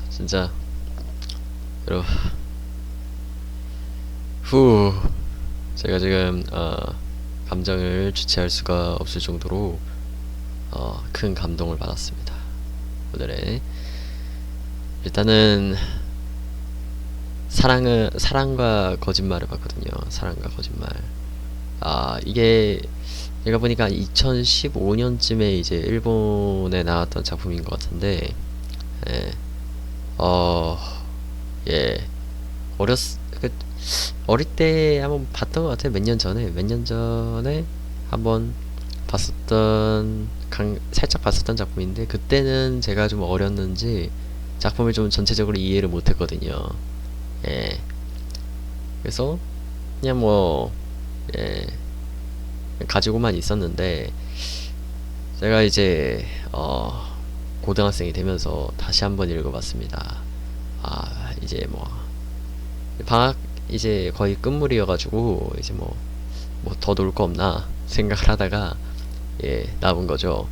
진짜 여러분, 후 제가 지금 감정을 주체할 수가 없을 정도로 큰 감동을 받았습니다. 오늘의 일단은 사랑과 거짓말을 봤거든요. 사랑과 거짓말. 이게 제가 보니까 2015년쯤에 이제 일본에 나왔던 작품인 것 같은데, 예, 어, 예, 어렸, 그, 어릴 때 한번 봤던 것 같아요. 몇 년 전에 한번 살짝 봤었던 작품인데, 그때는 제가 좀 어렸는지 작품을 좀 전체적으로 이해를 못했거든요. 예, 그래서 그냥 뭐, 예, 가지고만 있었는데, 제가 이제 고등학생이 되면서 다시 한번 읽어봤습니다. 이제 뭐 방학 이제 거의 끝물이어가지고 이제 뭐 더 놀 거 없나 생각을 하다가 나온 거죠.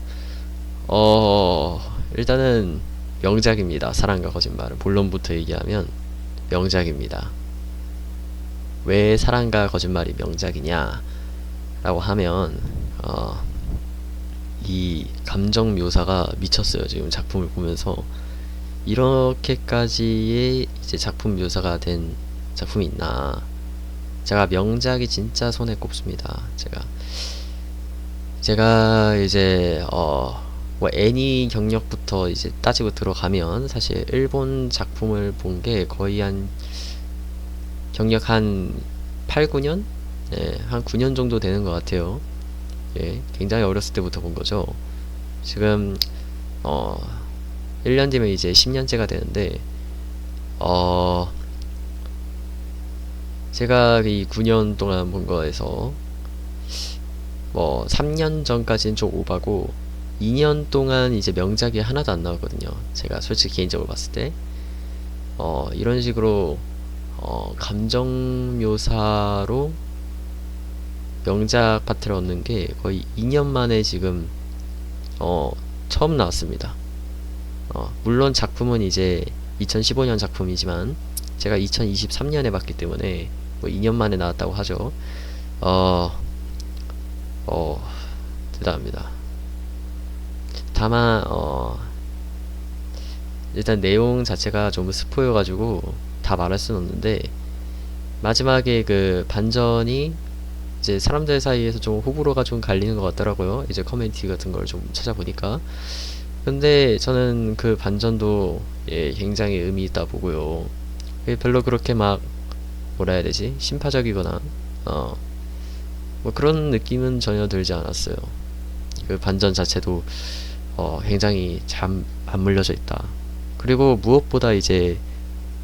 일단은 명작입니다. 사랑과 거짓말은 본론부터 얘기하면 명작입니다. 왜 사랑과 거짓말이 명작이냐 라고 하면 이 감정 묘사가 미쳤어요. 지금 작품을 보면서 이렇게까지의 이제 작품 묘사가 된 작품이 있나. 제가 명작이 진짜 손에 꼽습니다. 제가 이제 뭐 애니 경력부터 이제 따지고 들어가면 사실 일본 작품을 본 게 거의 한 경력 한 8, 9년? 한 9년 정도 되는 것 같아요. 굉장히 어렸을 때부터 본 거죠. 지금 1년 뒤면 이제 10년째가 되는데 제가 이 9년 동안 본 거에서 뭐 3년 전까지는 좀 오바고 2년 동안 이제 명작이 하나도 안 나오거든요. 제가 솔직히 개인적으로 봤을 때 이런 식으로 감정 묘사로 명작 파트를 얻는 게 거의 2년 만에 지금 처음 나왔습니다. 물론 작품은 이제 2015년 작품이지만 제가 2023년에 봤기 때문에 뭐 2년 만에 나왔다고 하죠. 대단합니다. 다만 일단 내용 자체가 좀 스포여가지고 다 말할 수는 없는데, 마지막에 그 반전이 이제 사람들 사이에서 좀 호불호가 좀 갈리는 것 같더라고요. 이제 커뮤니티 같은 걸 좀 찾아보니까. 근데 저는 그 반전도 굉장히 의미 있다 보고요. 별로 그렇게 막 뭐라 해야 되지? 심파적이거나 뭐 그런 느낌은 전혀 들지 않았어요. 그 반전 자체도 굉장히 잘 맞물려져 있다. 그리고 무엇보다 이제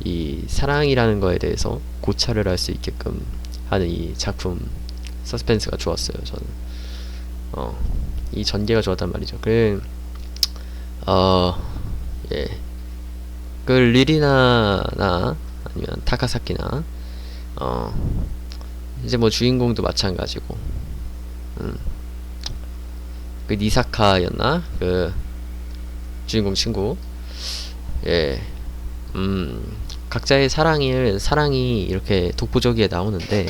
이 사랑이라는 거에 대해서 고찰을 할 수 있게끔 하는 이 작품 서스펜스가 좋았어요. 저는 이 전개가 좋았단 말이죠. 예. 그 리리나나 아니면 타카사키나 이제 뭐 주인공도 마찬가지고 그 니사카였나 그 주인공 친구. 예. 각자의 사랑이 이렇게 독보적이게 나오는데,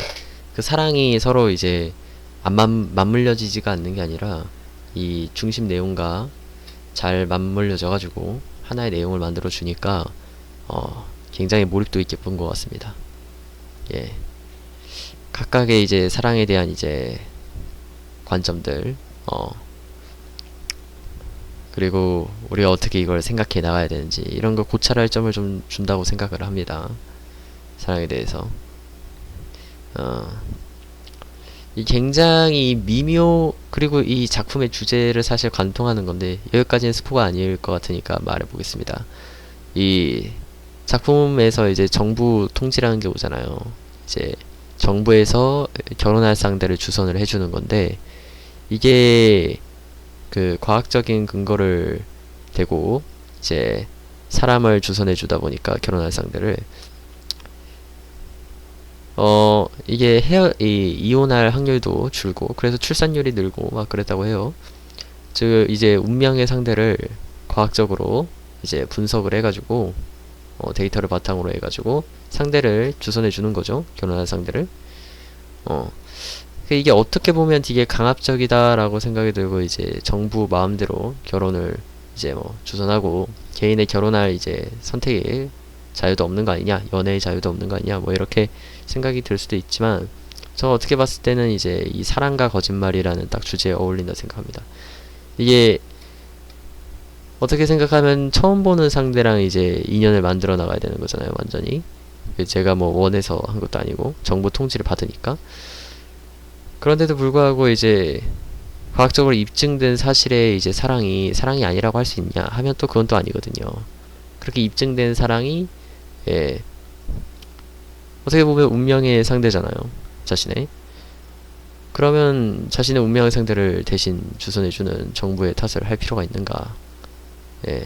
그 사랑이 서로 이제 안 맞물려지지가 않는 게 아니라 이 중심 내용과 잘 맞물려져 가지고 하나의 내용을 만들어 주니까 굉장히 몰입도 있게 본 것 같습니다. 예. 각각의 이제 사랑에 대한 이제 관점들, 그리고 우리가 어떻게 이걸 생각해 나가야 되는지 이런 거 고찰할 점을 좀 준다고 생각을 합니다. 사랑에 대해서. 이 굉장히 그리고 이 작품의 주제를 사실 관통하는 건데, 여기까지는 스포가 아닐 것 같으니까 말해보겠습니다. 이 작품에서 이제 정부 통치라는 게 오잖아요. 이제 정부에서 결혼할 상대를 주선을 해주는 건데, 이게 그 과학적인 근거를 대고 이제 사람을 주선해 주다 보니까 결혼할 상대를 이게 이혼할 확률도 줄고, 그래서 출산율이 늘고 막 그랬다고 해요. 즉 이제 운명의 상대를 과학적으로 이제 분석을 해가지고 데이터를 바탕으로 해가지고 상대를 주선해 주는 거죠. 결혼할 상대를. 이게 어떻게 보면 되게 강압적이다라고 생각이 들고, 이제 정부 마음대로 결혼을 이제 뭐 주선하고 개인의 결혼할 이제 선택의 자유도 없는 거 아니냐, 연애의 자유도 없는 거 아니냐, 뭐 이렇게 생각이 들 수도 있지만, 저 어떻게 봤을 때는 이제 이 사랑과 거짓말이라는 딱 주제에 어울린다 생각합니다. 이게 어떻게 생각하면 처음 보는 상대랑 이제 인연을 만들어 나가야 되는 거잖아요, 완전히. 제가 뭐 원해서 한 것도 아니고 정부 통지를 받으니까. 그런데도 불구하고 이제 과학적으로 입증된 사실에 이제 사랑이 아니라고 할 수 있냐 하면 또 그건 또 아니거든요. 그렇게 입증된 사랑이, 예, 어떻게 보면 운명의 상대잖아요, 자신의. 그러면 자신의 운명의 상대를 대신 주선해주는 정부의 탓을 할 필요가 있는가, 예,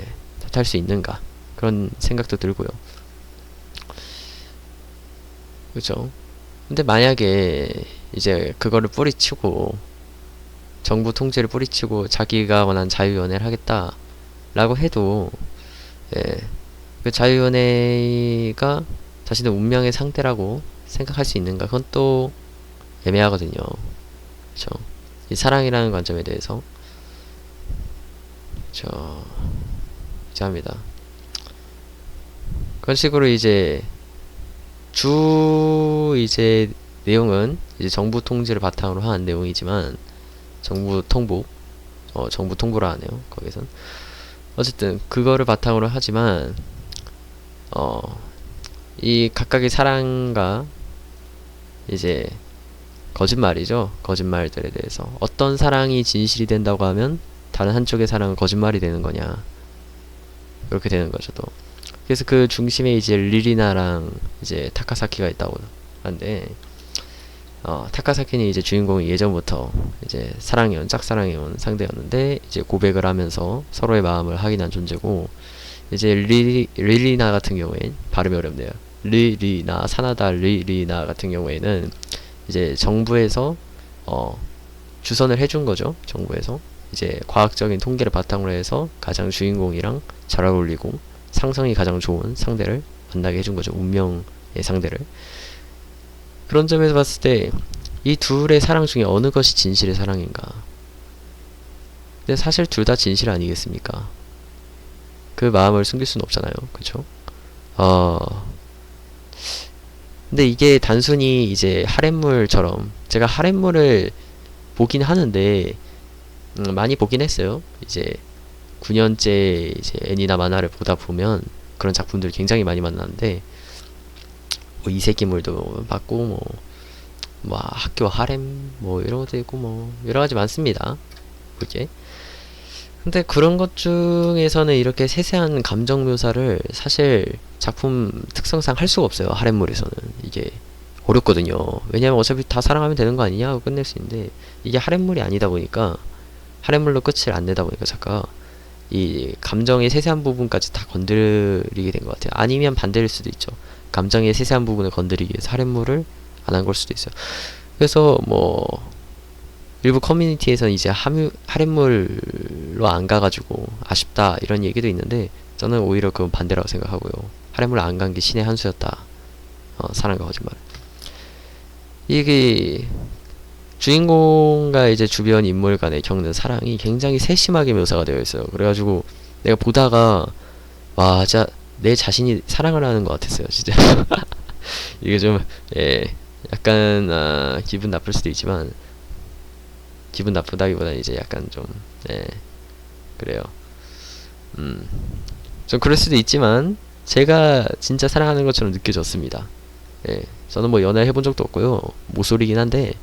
탓할 수 있는가, 그런 생각도 들고요. 그죠? 근데 만약에 이제 그거를 뿌리치고, 정부 통제를 뿌리치고 자기가 원하는 자유연애를 하겠다 라고 해도, 예, 그 자유연애가 자신의 운명의 상대라고 생각할 수 있는가, 그건 또 애매하거든요. 그쵸? 이 사랑이라는 관점에 대해서. 그쵸? 이제 합니다. 그런 식으로 이제 이제 내용은 이제 정부 통제를 바탕으로 한 내용이지만, 정부 통보라 하네요, 거기선. 어쨌든 그거를 바탕으로 하지만, 이 각각의 사랑과 이제 거짓말이죠. 거짓말들에 대해서 어떤 사랑이 진실이 된다고 하면 다른 한쪽의 사랑은 거짓말이 되는 거냐, 그렇게 되는 거죠, 또. 그래서 그 중심에 이제 리리나랑 이제 타카사키가 있다고 하는데, 타카사키는 이제 주인공이 예전부터 이제 짝사랑해온 상대였는데, 이제 고백을 하면서 서로의 마음을 확인한 존재고, 이제 리리나 같은 경우엔 발음이 어렵네요. 리리나, 사나다 리리나 같은 경우에는 이제 정부에서 주선을 해준 거죠. 정부에서 이제 과학적인 통계를 바탕으로 해서 가장 주인공이랑 잘 어울리고 상성이 가장 좋은 상대를 만나게 해준 거죠. 운명의 상대를. 그런 점에서 봤을 때 이 둘의 사랑 중에 어느 것이 진실의 사랑인가? 근데 사실 둘 다 진실 아니겠습니까? 그 마음을 숨길 수는 없잖아요. 그쵸? 근데 이게 단순히 이제 하렘물처럼, 제가 하렘물을 보긴 하는데, 많이 보긴 했어요. 이제 9년째 이제 애니나 만화를 보다 보면 그런 작품들 굉장히 많이 만나는데, 뭐 이세기물도 봤고, 뭐 학교 하렘 뭐 이런 것도 있고, 뭐 여러 가지 많습니다. 그게. 근데 그런 것 중에서는 이렇게 세세한 감정 묘사를 사실 작품 특성상 할 수가 없어요. 하렘물에서는 이게 어렵거든요. 왜냐면 어차피 다 사랑하면 되는 거 아니냐 하고 끝낼 수 있는데, 이게 하렘물이 아니다 보니까, 하렘물로 끝을 안 내다 보니까 작가가 이 감정의 세세한 부분까지 다 건드리게 된 것 같아요. 아니면 반대일 수도 있죠. 감정의 세세한 부분을 건드리기 위해서 하렘물을 안 한 걸 수도 있어요. 그래서 뭐 일부 커뮤니티에서는 이제 하렘물로 안 가가지고 아쉽다 이런 얘기도 있는데, 저는 오히려 그건 반대라고 생각하고요. 하렘물 안 간 게 신의 한 수였다. 사랑과 거짓말. 이게 주인공과 이제 주변 인물 간에 겪는 사랑이 굉장히 세심하게 묘사가 되어 있어요. 그래가지고 내가 보다가 와, 진짜 내 자신이 사랑을 하는 것 같았어요, 진짜. 이게 좀, 예, 약간 기분 나쁠 수도 있지만, 기분 나쁘다기보다는 이제 약간 좀, 예, 그래요. 좀 그럴 수도 있지만 제가 진짜 사랑하는 것처럼 느껴졌습니다. 예, 저는 뭐 연애 해본 적도 없고요. 모쏠이긴 한데,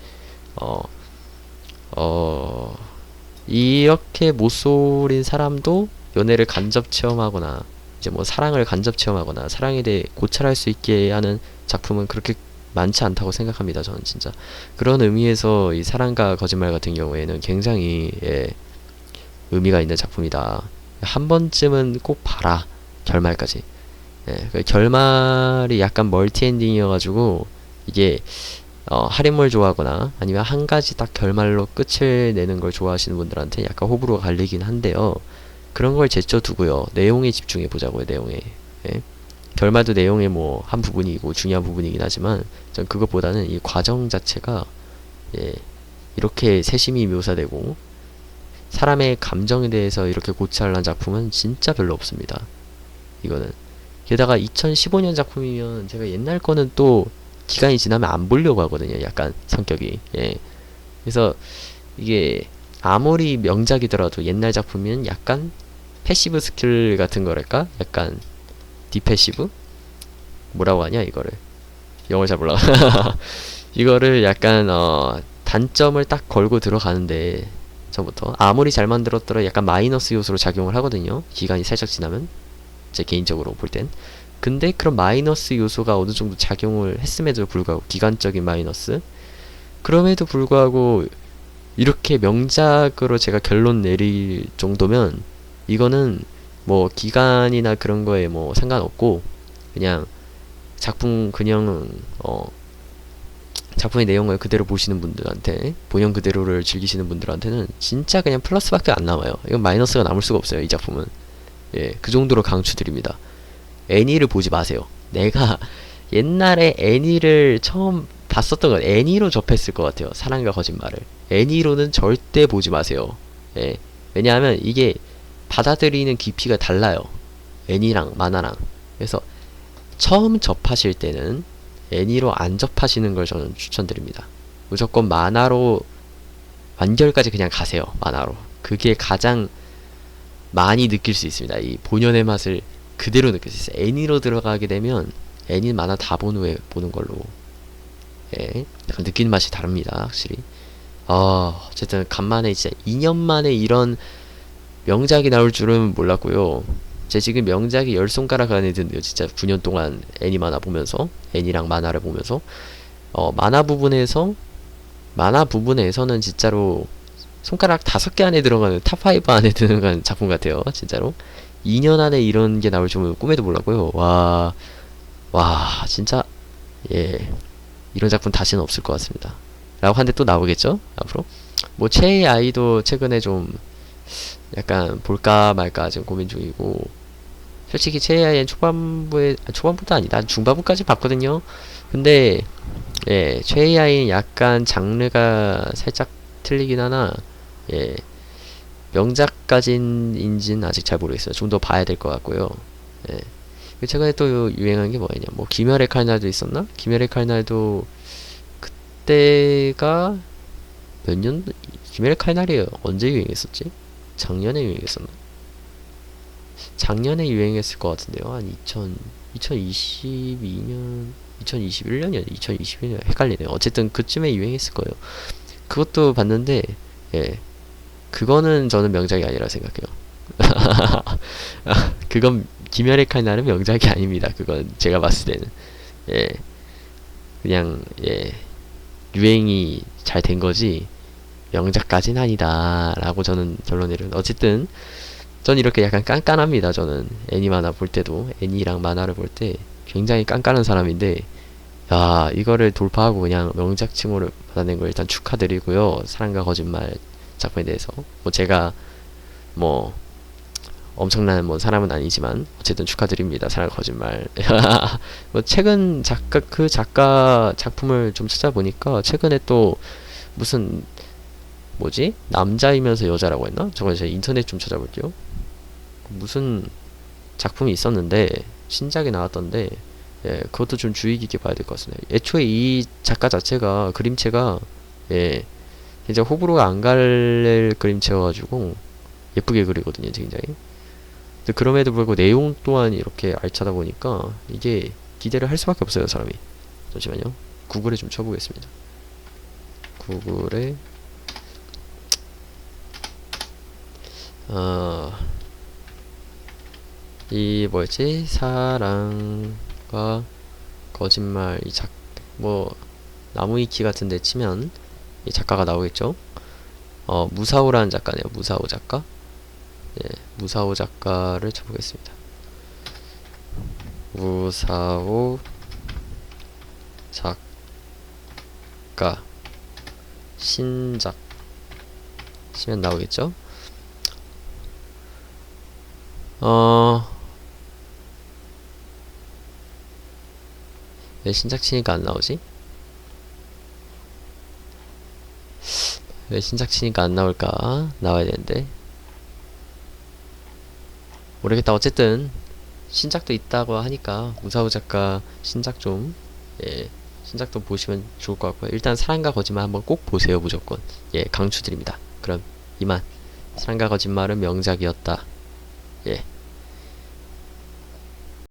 이렇게 모쏠인 사람도 연애를 간접 체험하거나 이제 뭐 사랑을 간접 체험하거나 사랑에 대해 고찰할 수 있게 하는 작품은 그렇게 많지 않다고 생각합니다. 저는 진짜 그런 의미에서 이 사랑과 거짓말 같은 경우에는 굉장히, 예, 의미가 있는 작품이다. 한 번쯤은 꼭 봐라, 결말까지. 예, 그 결말이 약간 멀티 엔딩이어가지고 이게 할인물 좋아하거나 아니면 한 가지 딱 결말로 끝을 내는 걸 좋아하시는 분들한테 약간 호불호가 갈리긴 한데요. 그런 걸 제쳐두고요. 내용에 집중해 보자고요. 내용에. 예. 결말도 내용의 뭐 한 부분이고 중요한 부분이긴 하지만 전 그것보다는 이 과정 자체가 예, 이렇게 세심히 묘사되고 사람의 감정에 대해서 이렇게 고찰한 작품은 진짜 별로 없습니다. 이거는. 게다가 2015년 작품이면 제가 옛날 거는 또 기간이 지나면 안 보려고 하거든요. 약간 성격이. 예. 그래서 이게 아무리 명작이더라도 옛날 작품이면 약간 패시브 스킬 같은 거랄까? 약간 디패시브? 뭐라고 하냐 이거를. 영어를 잘 몰라. 이거를 약간 단점을 딱 걸고 들어가는데 전부터 아무리 잘 만들었더라 약간 마이너스 요소로 작용을 하거든요. 기간이 살짝 지나면 제 개인적으로 볼 땐. 근데 그런 마이너스 요소가 어느 정도 작용을 했음에도 불구하고 기간적인 마이너스 그럼에도 불구하고 이렇게 명작으로 제가 결론 내릴 정도면 이거는 뭐 기간이나 그런 거에 뭐 상관없고 그냥 작품 그냥 작품의 내용을 그대로 보시는 분들한테 본연 그대로를 즐기시는 분들한테는 진짜 그냥 플러스밖에 안 남아요. 이건 마이너스가 남을 수가 없어요. 이 작품은. 예, 그 정도로 강추드립니다. 애니를 보지 마세요. 내가 옛날에 애니를 처음 봤었던 건 애니로 접했을 것 같아요. 사랑과 거짓말을. 애니로는 절대 보지 마세요. 예. 왜냐하면 이게 받아들이는 깊이가 달라요. 애니랑 만화랑. 그래서 처음 접하실 때는 애니로 안 접하시는 걸 저는 추천드립니다. 무조건 만화로 완결까지 그냥 가세요. 만화로. 그게 가장 많이 느낄 수 있습니다. 이 본연의 맛을 그대로 느낄 수 있어요. 애니로 들어가게 되면 애니 만화 다 본 후에 보는 걸로 예, 약간 느끼는 맛이 다릅니다. 확실히. 어쨌든 간만에 진짜 2년 만에 이런 명작이 나올 줄은 몰랐고요. 제 지금 명작이 10손가락 안에 드는데요. 진짜 9년 동안 애니 만화 보면서 애니랑 만화를 보면서 만화 부분에서는 진짜로 손가락 5개 안에 들어가는 탑5 안에 들어가는 작품 같아요. 진짜로 2년 안에 이런 게 나올 줄은 꿈에도 몰랐고요. 진짜 예, 이런 작품 다시는 없을 것 같습니다. 라고 한데 또 나오겠죠? 앞으로 뭐 최애 아이도 최근에 좀 약간 볼까 말까 지금 고민 중이고 솔직히 최애 아이는 초반부도 아니다 중반부까지 봤거든요. 근데 예, 최애 아이는 약간 장르가 살짝 틀리긴 하나 예, 명작까지인지는 아직 잘 모르겠어요. 좀 더 봐야 될 것 같고요. 예. 최근에 또 유행한 게 뭐였냐? 뭐 귀멸의 칼날도 있었나? 귀멸의 칼날도 그때가 몇 년? 귀멸의 칼날이 언제 유행했었지? 작년에 유행했었나? 작년에 유행했을 것 같은데요. 한 2022년, 2021년이야, 2021년 헷갈리네요. 어쨌든 그쯤에 유행했을 거예요. 그것도 봤는데, 예, 그거는 저는 명작이 아니라 생각해요. 그건 김열의 칼날은 명작이 아닙니다. 그건 제가 봤을 때는 예, 그냥 예, 유행이 잘 된 거지 명작까지는 아니다라고 저는 결론 내려요. 어쨌든 전 이렇게 약간 깐깐합니다. 저는 애니 만화 볼 때도 애니랑 만화를 볼 때 굉장히 깐깐한 사람인데 야 이거를 돌파하고 그냥 명작 칭호를 받아낸 거 일단 축하드리고요. 사랑과 거짓말 작품에 대해서 뭐 제가 뭐 엄청난 뭐 사람은 아니지만 어쨌든 축하드립니다. 사랑과 거짓말. 뭐 최근 작가 작품을 좀 찾아보니까 최근에 또 무슨 뭐지 남자이면서 여자라고 했나? 저거 제가 인터넷 좀 찾아볼게요. 무슨 작품이 있었는데 신작이 나왔던데 예, 그것도 좀 주의 깊게 봐야 될 것 같습니다. 애초에 이 작가 자체가 그림체가 예, 굉장히 호불호가 안 갈릴 그림체여가지고 예쁘게 그리거든요, 굉장히. 근데 그럼에도 불구하고 내용 또한 이렇게 알차다 보니까 이게 기대를 할 수밖에 없어요, 사람이. 잠시만요. 구글에 좀 쳐보겠습니다. 구글에 이 뭐였지? 사랑과 거짓말 뭐 나무위키 같은데 치면 이 작가가 나오겠죠? 무사오라는 작가네요. 무사오 작가. 예, 무사오 작가를 쳐보겠습니다. 무사오 작가 신작 치면 나오겠죠? 어, 왜 신작 치니까 안 나오지? 왜 신작 치니까 안 나올까? 나와야 되는데. 모르겠다. 어쨌든, 신작도 있다고 하니까, 무사호 작가 신작 좀, 예, 신작도 보시면 좋을 것 같고요. 일단, 사랑과 거짓말 한번 꼭 보세요, 무조건. 예, 강추드립니다. 그럼, 이만. 사랑과 거짓말은 명작이었다. 예.